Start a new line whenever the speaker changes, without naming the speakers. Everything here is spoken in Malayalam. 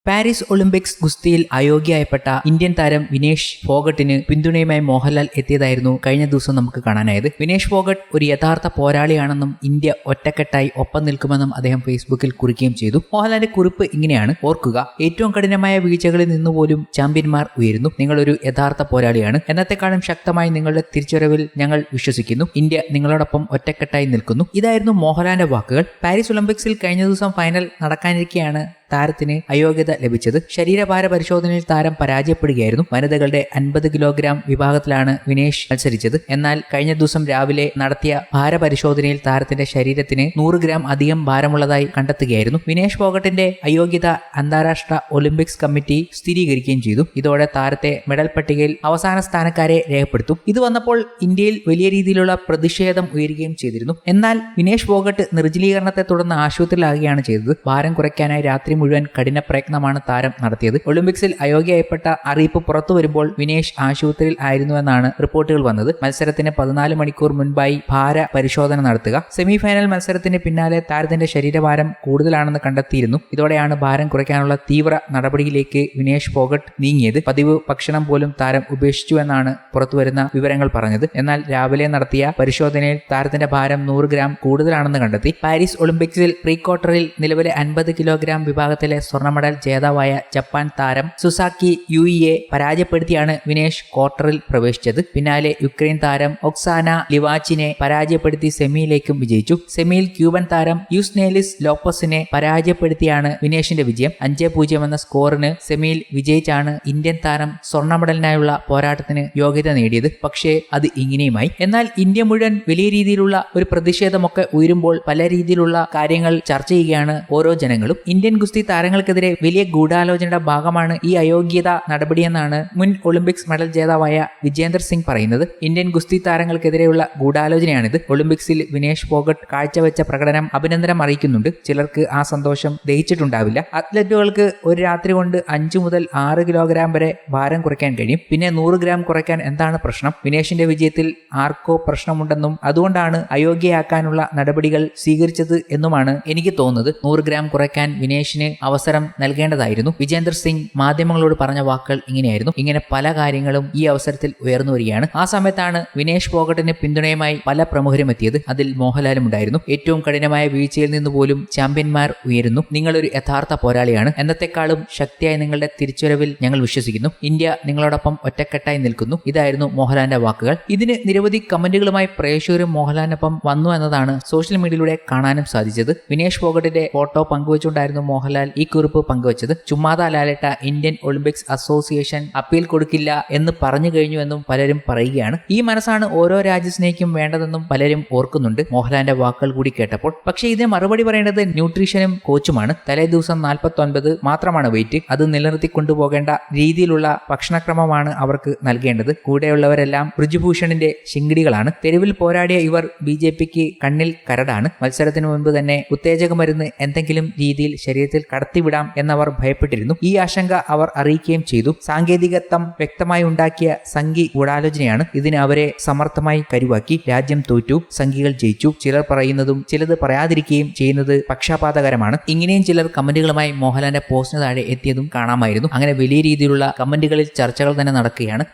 പാരീസ് ഒളിമ്പിക്സ് ഗുസ്തിയിൽ അയോഗ്യയായപ്പെട്ട ഇന്ത്യൻ താരം വിനേഷ് ഫോഗട്ടിന് പിന്തുണയുമായി മോഹൻലാൽ എത്തിയതായിരുന്നു കഴിഞ്ഞ ദിവസം നമുക്ക് കാണാനായത്. വിനേഷ് ഫോഗട്ട് ഒരു യഥാർത്ഥ പോരാളിയാണെന്നും ഇന്ത്യ ഒറ്റക്കെട്ടായി ഒപ്പം നിൽക്കുമെന്നും അദ്ദേഹം ഫേസ്ബുക്കിൽ കുറിക്കുകയും ചെയ്തു. മോഹൻലാലിന്റെ കുറിപ്പ് ഇങ്ങനെയാണ്: ഓർക്കുക, ഏറ്റവും കഠിനമായ വീഴ്ചകളിൽ നിന്നുപോലും ചാമ്പ്യന്മാർ ഉയരുന്നു. നിങ്ങളൊരു യഥാർത്ഥ പോരാളിയാണ്. എന്നത്തെക്കാളും ശക്തമായി നിങ്ങളുടെ തിരിച്ചുവരവിൽ ഞങ്ങൾ വിശ്വസിക്കുന്നു. ഇന്ത്യ നിങ്ങളോടൊപ്പം ഒറ്റക്കെട്ടായി നിൽക്കുന്നു. ഇതായിരുന്നു മോഹൻലാലിന്റെ വാക്കുകൾ. പാരീസ് ഒളിമ്പിക്സിൽ കഴിഞ്ഞ ദിവസം ഫൈനൽ നടക്കാനിരിക്കെയാണ് താരത്തിന് അയോഗ്യത ലഭിച്ചത്. ശരീരഭാര പരിശോധനയിൽ താരം പരാജയപ്പെടുകയായിരുന്നു. വനിതകളുടെ 50 കിലോഗ്രാം വിഭാഗത്തിലാണ് വിനേഷ് മത്സരിച്ചത്. എന്നാൽ കഴിഞ്ഞ ദിവസം രാവിലെ നടത്തിയ ഭാരപരിശോധനയിൽ താരത്തിന്റെ ശരീരത്തിന് 100 ഗ്രാം അധികം ഭാരമുള്ളതായി കണ്ടെത്തുകയായിരുന്നു. വിനേഷ് ഫോഗട്ടിന്റെ അയോഗ്യത അന്താരാഷ്ട്ര ഒളിമ്പിക്സ് കമ്മിറ്റി സ്ഥിരീകരിക്കുകയും ചെയ്തു. ഇതോടെ താരത്തെ മെഡൽ പട്ടികയിൽ അവസാന സ്ഥാനക്കാരെ രേഖപ്പെടുത്തും. ഇത് വന്നപ്പോൾ ഇന്ത്യയിൽ വലിയ രീതിയിലുള്ള പ്രതിഷേധം ഉയരുകയും ചെയ്തിരുന്നു. എന്നാൽ വിനേഷ് ഫോഗട്ട് നിർജ്ജലീകരണത്തെ തുടർന്ന് ആശുപത്രിയിലാകുകയാണ് ചെയ്തത്. ഭാരം കുറയ്ക്കാനായി രാത്രി മുഴുവൻ കഠിന പ്രയത്നമാണ് താരം നടത്തിയത്. ഒളിമ്പിക്സിൽ അയോഗ്യയായപ്പെട്ട അറിയിപ്പ് പുറത്തു വരുമ്പോൾ വിനേഷ് ആശുപത്രിയിൽ ആയിരുന്നുവെന്നാണ് റിപ്പോർട്ടുകൾ വന്നത്. മത്സരത്തിന് 14 മണിക്കൂർ മുൻപായി ഭാര പരിശോധന നടത്തുക. സെമിഫൈനൽ മത്സരത്തിന് പിന്നാലെ താരത്തിന്റെ ശരീരഭാരം കൂടുതലാണെന്ന് കണ്ടെത്തിയിരുന്നു. ഇതോടെയാണ് ഭാരം കുറയ്ക്കാനുള്ള തീവ്ര നടപടിയിലേക്ക് വിനേഷ് ഫോഗട്ട് നീങ്ങിയത്. പതിവ് ഭക്ഷണം പോലും താരം ഉപേക്ഷിച്ചുവെന്നാണ് പുറത്തുവരുന്ന വിവരങ്ങൾ പറഞ്ഞത്. എന്നാൽ രാവിലെ നടത്തിയ പരിശോധനയിൽ താരത്തിന്റെ ഭാരം 100 ഗ്രാം കൂടുതലാണെന്ന് കണ്ടെത്തി. പാരീസ് ഒളിമ്പിക്സിൽ പ്രീ ക്വാർട്ടറിൽ നിലവിലെ 50 കിലോഗ്രാം വിഭാഗത്തിലെ സ്വർണ്ണ മെഡൽ ജേതാവായ ജപ്പാൻ താരം സുസാക്കി യുയിയെ പരാജയപ്പെടുത്തിയാണ് വിനേഷ് ക്വാർട്ടറിൽ പ്രവേശിച്ചത്. പിന്നാലെ യുക്രൈൻ താരം ഒക്സാന ലിവാച്ചിനെ പരാജയപ്പെടുത്തി സെമിയിലേക്കും വിജയിച്ചു. സെമിയിൽ ക്യൂബൻ താരം യുസ്നേലിസ് ലോപ്പസിനെ പരാജയപ്പെടുത്തിയാണ് വിനേഷിന്റെ വിജയം. 5-0 എന്ന സ്കോറിന് സെമിയിൽ വിജയിച്ചാണ് ഇന്ത്യൻ താരം സ്വർണ്ണ മെഡലിനായുള്ള പോരാട്ടത്തിന് യോഗ്യത നേടിയത്. പക്ഷേ അത് ഇങ്ങനെയുമായി. എന്നാൽ ഇന്ത്യ മുഴുവൻ വലിയ രീതിയിലുള്ള ഒരു പ്രതിഷേധമൊക്കെ ഉയരുമ്പോൾ പല രീതിയിലുള്ള കാര്യങ്ങൾ ചർച്ച ചെയ്യുകയാണ് ഓരോ ജനങ്ങളും. ഇന്ത്യൻ ഗുസ്തി താരങ്ങൾക്കെതിരെ വലിയ ഗൂഢാലോചനയുടെ ഭാഗമാണ് ഈ അയോഗ്യത നടപടിയെന്നാണ് മുൻ ഒളിമ്പിക്സ് മെഡൽ ജേതാവായ വിജേന്ദർ സിംഗ് പറയുന്നത്. ഇന്ത്യൻ ഗുസ്തി താരങ്ങൾക്കെതിരെയുള്ള ഗൂഢാലോചനയാണിത്. ഒളിമ്പിക്സിൽ വിനേഷ് ഫോഗട്ട് കാഴ്ചവെച്ച പ്രകടനം അഭിനന്ദനം അറിയിക്കുന്നുണ്ട്. ചിലർക്ക് ആ സന്തോഷം ദഹിച്ചിട്ടുണ്ടാവില്ല. അത്ലറ്റുകൾക്ക് ഒരു രാത്രി കൊണ്ട് 5 മുതൽ 6 കിലോഗ്രാം വരെ ഭാരം കുറയ്ക്കാൻ കഴിയും. പിന്നെ 100 ഗ്രാം കുറയ്ക്കാൻ എന്താണ് പ്രശ്നം? വിനേഷിന്റെ വിജയത്തിൽ ആർക്കോ പ്രശ്നമുണ്ടെന്നും അതുകൊണ്ടാണ് അയോഗ്യയാക്കാനുള്ള നടപടികൾ സ്വീകരിച്ചത് എന്നുമാണ് എനിക്ക് തോന്നുന്നത്. 100 ഗ്രാം കുറയ്ക്കാൻ വിനേഷിന് അവസരം നൽകേണ്ടതായിരുന്നു. വിജേന്ദർ സിംഗ് മാധ്യമങ്ങളോട് പറഞ്ഞ വാക്കുകൾ ഇങ്ങനെയായിരുന്നു. ഇങ്ങനെ പല കാര്യങ്ങളും ഈ അവസരത്തിൽ ഉയർന്നു വരികയാണ്. ആ സമയത്താണ് വിനേഷ് ഫോഗട്ടിന് പിന്തുണയുമായി പല പ്രമുഖരും എത്തിയത്. അതിൽ മോഹൻലാലും ഉണ്ടായിരുന്നു. ഏറ്റവും കഠിനമായ വീഴ്ചയിൽ നിന്ന് പോലും ചാമ്പ്യന്മാർ ഉയരുന്നു. നിങ്ങളൊരു യഥാർത്ഥ പോരാളിയാണ്. എന്നത്തെക്കാളും ശക്തിയായി നിങ്ങളുടെ തിരിച്ചുവരവിൽ ഞങ്ങൾ വിശ്വസിക്കുന്നു. ഇന്ത്യ നിങ്ങളോടൊപ്പം ഒറ്റക്കെട്ടായി നിൽക്കുന്നു. ഇതായിരുന്നു മോഹൻലാലിന്റെ വാക്കുകൾ. ഇതിന് നിരവധി കമന്റുകളുമായി പ്രേക്ഷകരും മോഹൻലാലിനൊപ്പം വന്നു എന്നതാണ് സോഷ്യൽ മീഡിയയിലൂടെ കാണാനും സാധിച്ചത്. വിനേഷ് ഫോഗട്ടിന്റെ ഫോട്ടോ പങ്കുവച്ചുകൊണ്ടായിരുന്നു മോഹൻലാൽ ഈ കുറിപ്പ് പങ്കുവച്ചത്. ചുമ്മാതാ ലാലേട്ട, ഇന്ത്യൻ ഒളിമ്പിക്സ് അസോസിയേഷൻ അപ്പീൽ കൊടുക്കില്ല എന്ന് പറഞ്ഞു കഴിഞ്ഞുവെന്നും പലരും പറയുകയാണ്. ഈ മനസ്സാണ് ഓരോ രാജ്യസ്നേഹിക്കും വേണ്ടതെന്നും പലരും ഓർക്കുന്നുണ്ട് മോഹൻലാലിന്റെ വാക്കുകൾ കൂടി കേട്ടപ്പോൾ. പക്ഷേ ഇതിന് മറുപടി പറയേണ്ടത് ന്യൂട്രീഷനും കോച്ചുമാണ്. തലേ ദിവസം 49 മാത്രമാണ് വെയിറ്റ്. അത് നിലനിർത്തി കൊണ്ടുപോകേണ്ട രീതിയിലുള്ള ഭക്ഷണക്രമമാണ് അവർക്ക് നൽകേണ്ടത്. കൂടെയുള്ളവരെല്ലാം ബ്രിജുഭൂഷണിന്റെ ശിങ്കിടികളാണ്. തെരുവിൽ പോരാടിയ ഇവർ BJPക്ക് കണ്ണിൽ കരടാണ്. മത്സരത്തിന് മുൻപ് തന്നെ ഉത്തേജക മരുന്ന് എന്തെങ്കിലും രീതിയിൽ ശരീരത്തിൽ കടത്തിവിടാം എന്നവർ ഭയപ്പെട്ടിരുന്നു. ഈ ആശങ്ക അവർ അറിയിക്കുകയും ചെയ്തു. സാങ്കേതികത്വം വ്യക്തമായി ഉണ്ടാക്കിയ സംഘി ഗൂഢാലോചനയാണ്. ഇതിന് അവരെ സമർത്ഥമായി കരുവാക്കി. രാജ്യം തോറ്റു, സംഘികൾ ജയിച്ചു. ചിലർ പറയുന്നതും ചിലത് പറയാതിരിക്കുകയും ചെയ്യുന്നത് പക്ഷാപാതകരമാണ്. ഇങ്ങനെയും ചിലർ കമന്റുകളുമായി മോഹൻലാലിന്റെ പോസ്റ്റിന് താഴെ എത്തിയതും കാണാമായിരുന്നു. അങ്ങനെ വലിയ രീതിയിലുള്ള കമന്റുകളിൽ ചർച്ചകൾ തന്നെ നടക്കുകയാണ്.